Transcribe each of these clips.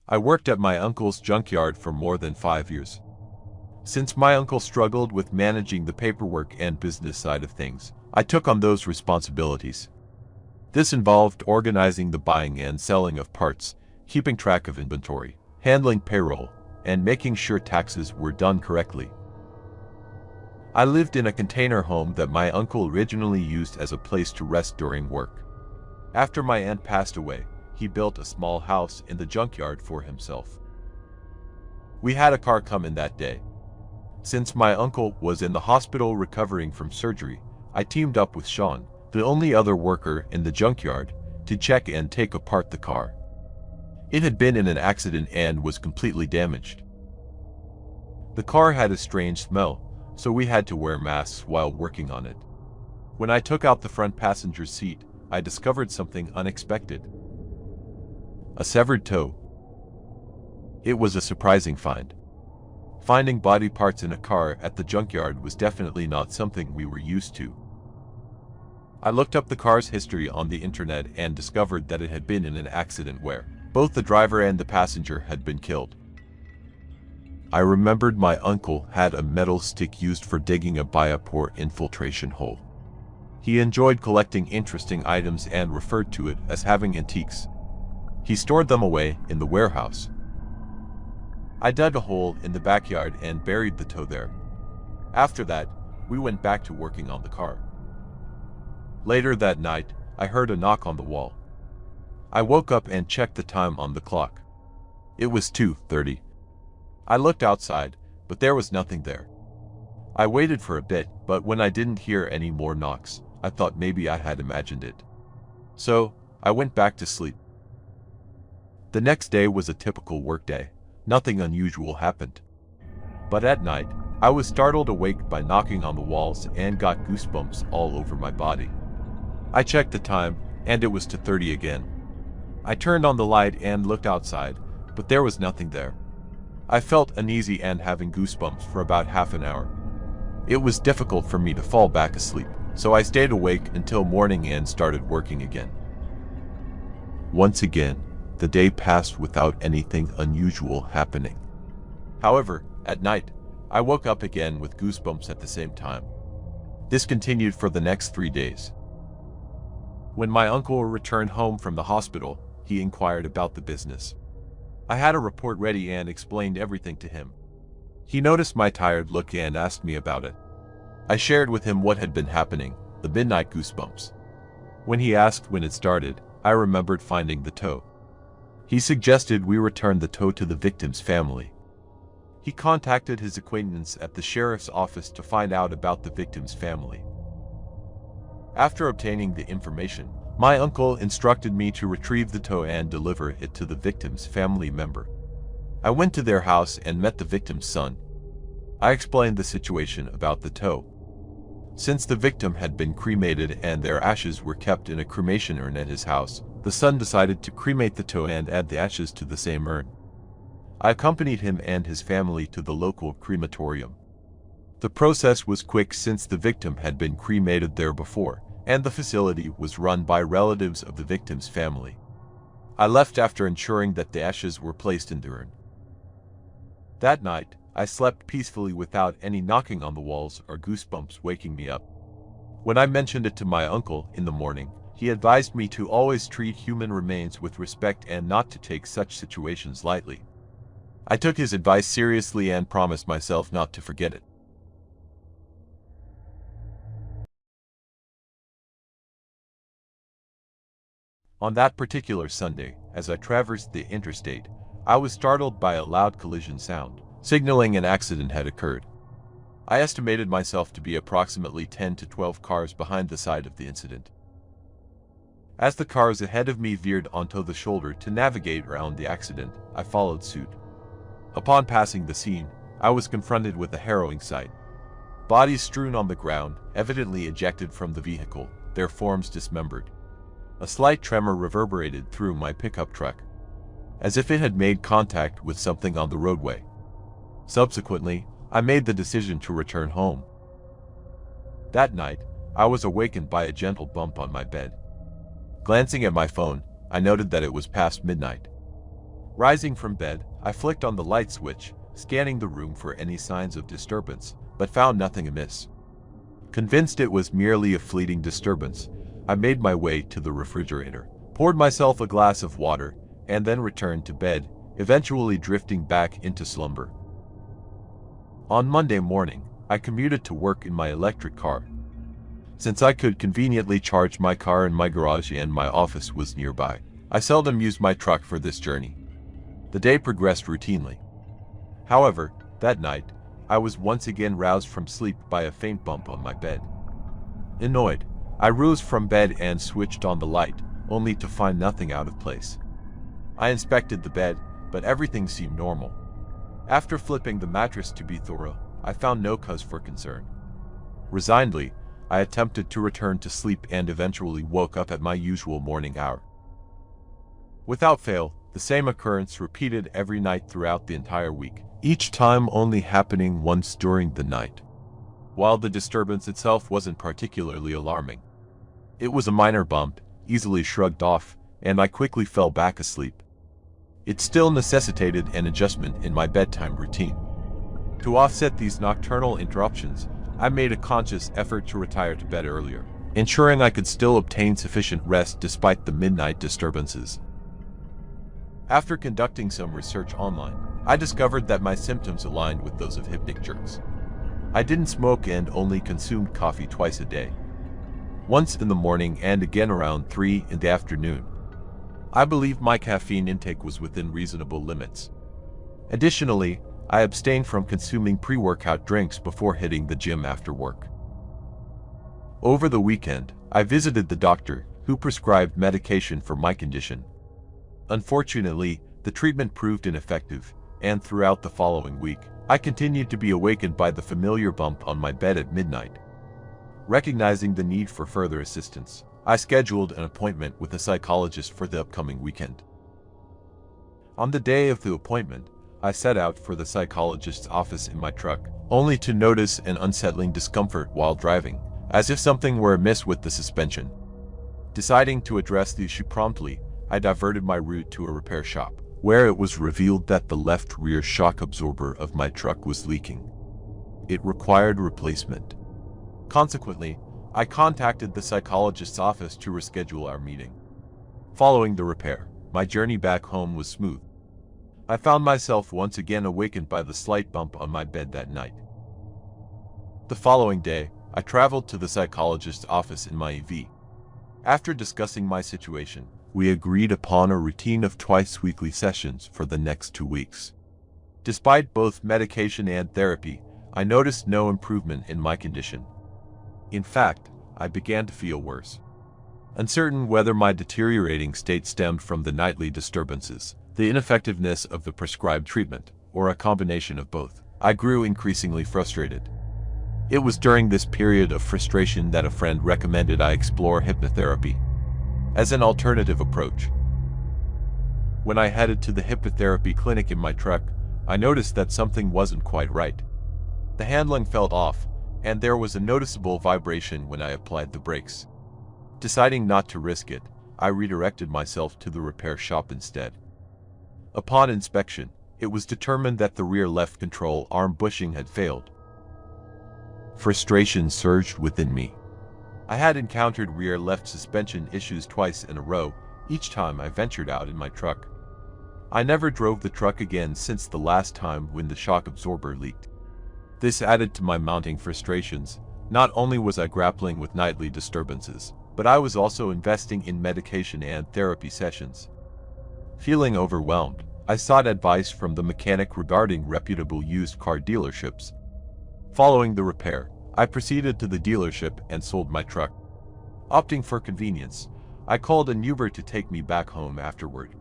I worked at my uncle's junkyard for more than 5 years. Since my uncle struggled with managing the paperwork and business side of things, I took on those responsibilities. This involved organizing the buying and selling of parts, keeping track of inventory, handling payroll, and making sure taxes were done correctly. I lived in a container home that my uncle originally used as a place to rest during work. After my aunt passed away, he built a small house in the junkyard for himself. We had a car come in that day. Since my uncle was in the hospital recovering from surgery, I teamed up with Sean, the only other worker in the junkyard, to check and take apart the car. It had been in an accident and was completely damaged. The car had a strange smell, so we had to wear masks while working on it. When I took out the front passenger seat, I discovered something unexpected. A severed toe. It was a surprising find. Finding body parts in a car at the junkyard was definitely not something we were used to. I looked up the car's history on the internet and discovered that it had been in an accident where both the driver and the passenger had been killed. I remembered my uncle had a metal stick used for digging a biopore infiltration hole. He enjoyed collecting interesting items and referred to it as having antiques. He stored them away in the warehouse. I dug a hole in the backyard and buried the toe there. After that, we went back to working on the car. Later that night, I heard a knock on the wall. I woke up and checked the time on the clock. It was 2:30. I looked outside, but there was nothing there. I waited for a bit, but when I didn't hear any more knocks, I thought maybe I had imagined it. So, I went back to sleep. The next day was a typical workday. Nothing unusual happened. But at night, I was startled awake by knocking on the walls and got goosebumps all over my body. I checked the time, and it was 2:30 again. I turned on the light and looked outside, but there was nothing there. I felt uneasy and having goosebumps for about half an hour. It was difficult for me to fall back asleep, so I stayed awake until morning and started working again. Once again, the day passed without anything unusual happening. However, at night, I woke up again with goosebumps at the same time. This continued for the next 3 days. When my uncle returned home from the hospital, he inquired about the business. I had a report ready and explained everything to him. He noticed my tired look and asked me about it. I shared with him what had been happening, the midnight goosebumps. When he asked when it started, I remembered finding the toe. He suggested we return the toe to the victim's family. He contacted his acquaintance at the sheriff's office to find out about the victim's family. After obtaining the information, my uncle instructed me to retrieve the toe and deliver it to the victim's family member. I went to their house and met the victim's son. I explained the situation about the toe. Since the victim had been cremated and their ashes were kept in a cremation urn at his house, the son decided to cremate the toe and add the ashes to the same urn. I accompanied him and his family to the local crematorium. The process was quick since the victim had been cremated there before, and the facility was run by relatives of the victim's family. I left after ensuring that the ashes were placed in the urn. That night, I slept peacefully without any knocking on the walls or goosebumps waking me up. When I mentioned it to my uncle in the morning, he advised me to always treat human remains with respect and not to take such situations lightly. I took his advice seriously and promised myself not to forget it. On that particular Sunday, as I traversed the interstate, I was startled by a loud collision sound, signaling an accident had occurred. I estimated myself to be approximately 10 to 12 cars behind the side of the incident. As the cars ahead of me veered onto the shoulder to navigate around the accident, I followed suit. Upon passing the scene, I was confronted with a harrowing sight. Bodies strewn on the ground, evidently ejected from the vehicle, their forms dismembered. A slight tremor reverberated through my pickup truck, as if it had made contact with something on the roadway. Subsequently, I made the decision to return home. That night, I was awakened by a gentle bump on my bed. Glancing at my phone, I noted that it was past midnight. Rising from bed, I flicked on the light switch, scanning the room for any signs of disturbance, but found nothing amiss. Convinced it was merely a fleeting disturbance, I made my way to the refrigerator, poured myself a glass of water, and then returned to bed, eventually drifting back into slumber. On Monday morning, I commuted to work in my electric car. Since I could conveniently charge my car in my garage and my office was nearby, I seldom used my truck for this journey. The day progressed routinely. However, that night, I was once again roused from sleep by a faint bump on my bed. Annoyed, I rose from bed and switched on the light, only to find nothing out of place. I inspected the bed, but everything seemed normal. After flipping the mattress to be thorough, I found no cause for concern. Resignedly, I attempted to return to sleep and eventually woke up at my usual morning hour. Without fail, the same occurrence repeated every night throughout the entire week, each time only happening once during the night. While the disturbance itself wasn't particularly alarming, it was a minor bump, easily shrugged off, and I quickly fell back asleep. It still necessitated an adjustment in my bedtime routine. To offset these nocturnal interruptions, I made a conscious effort to retire to bed earlier, ensuring I could still obtain sufficient rest despite the midnight disturbances. After conducting some research online, I discovered that my symptoms aligned with those of hypnic jerks. I didn't smoke and only consumed coffee twice a day, once in the morning and again around 3 in the afternoon. I believe my caffeine intake was within reasonable limits. Additionally, I abstained from consuming pre-workout drinks before hitting the gym after work. Over the weekend, I visited the doctor, who prescribed medication for my condition. Unfortunately, the treatment proved ineffective, and throughout the following week, I continued to be awakened by the familiar bump on my bed at midnight. Recognizing the need for further assistance, I scheduled an appointment with a psychologist for the upcoming weekend. On the day of the appointment, I set out for the psychologist's office in my truck, only to notice an unsettling discomfort while driving, as if something were amiss with the suspension. Deciding to address the issue promptly, I diverted my route to a repair shop, where it was revealed that the left rear shock absorber of my truck was leaking. It required replacement. Consequently, I contacted the psychologist's office to reschedule our meeting. Following the repair, my journey back home was smooth. I found myself once again awakened by the slight bump on my bed that night. The following day, I traveled to the psychologist's office in my EV. After discussing my situation, we agreed upon a routine of twice-weekly sessions for the next 2 weeks. Despite both medication and therapy, I noticed no improvement in my condition. In fact, I began to feel worse. Uncertain whether my deteriorating state stemmed from the nightly disturbances, the ineffectiveness of the prescribed treatment, or a combination of both, I grew increasingly frustrated. It was during this period of frustration that a friend recommended I explore hypnotherapy as an alternative approach. When I headed to the hypnotherapy clinic in my truck, I noticed that something wasn't quite right. The handling felt off, and there was a noticeable vibration when I applied the brakes. Deciding not to risk it, I redirected myself to the repair shop instead. Upon inspection, it was determined that the rear left control arm bushing had failed. Frustration surged within me. I had encountered rear left suspension issues twice in a row, each time I ventured out in my truck. I never drove the truck again since the last time when the shock absorber leaked. This added to my mounting frustrations. Not only was I grappling with nightly disturbances, but I was also investing in medication and therapy sessions. Feeling overwhelmed, I sought advice from the mechanic regarding reputable used car dealerships. Following the repair, I proceeded to the dealership and sold my truck. Opting for convenience, I called an Uber to take me back home afterward.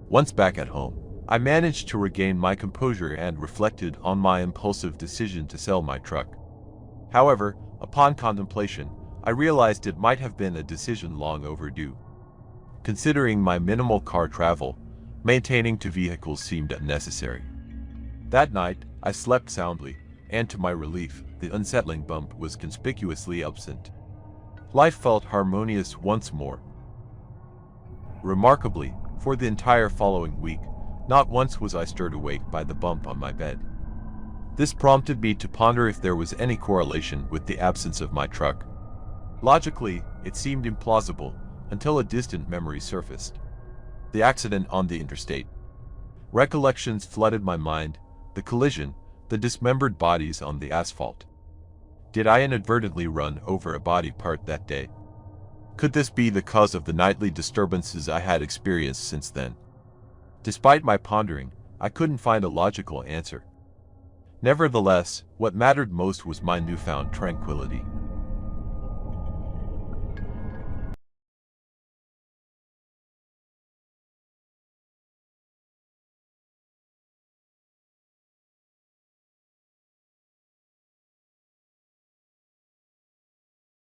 Once back at home, I managed to regain my composure and reflected on my impulsive decision to sell my truck. However, upon contemplation, I realized it might have been a decision long overdue. Considering my minimal car travel, maintaining two vehicles seemed unnecessary. That night, I slept soundly, and to my relief, the unsettling bump was conspicuously absent. Life felt harmonious once more. Remarkably, For the entire following week, not once was I stirred awake by the bump on my bed. This prompted me to ponder if there was any correlation with the absence of my truck. Logically, it seemed implausible until a distant memory surfaced. The accident on the interstate. Recollections flooded my mind, the collision, the dismembered bodies on the asphalt. Did I inadvertently run over a body part that day? Could this be the cause of the nightly disturbances I had experienced since then? Despite my pondering, I couldn't find a logical answer. Nevertheless, what mattered most was my newfound tranquility.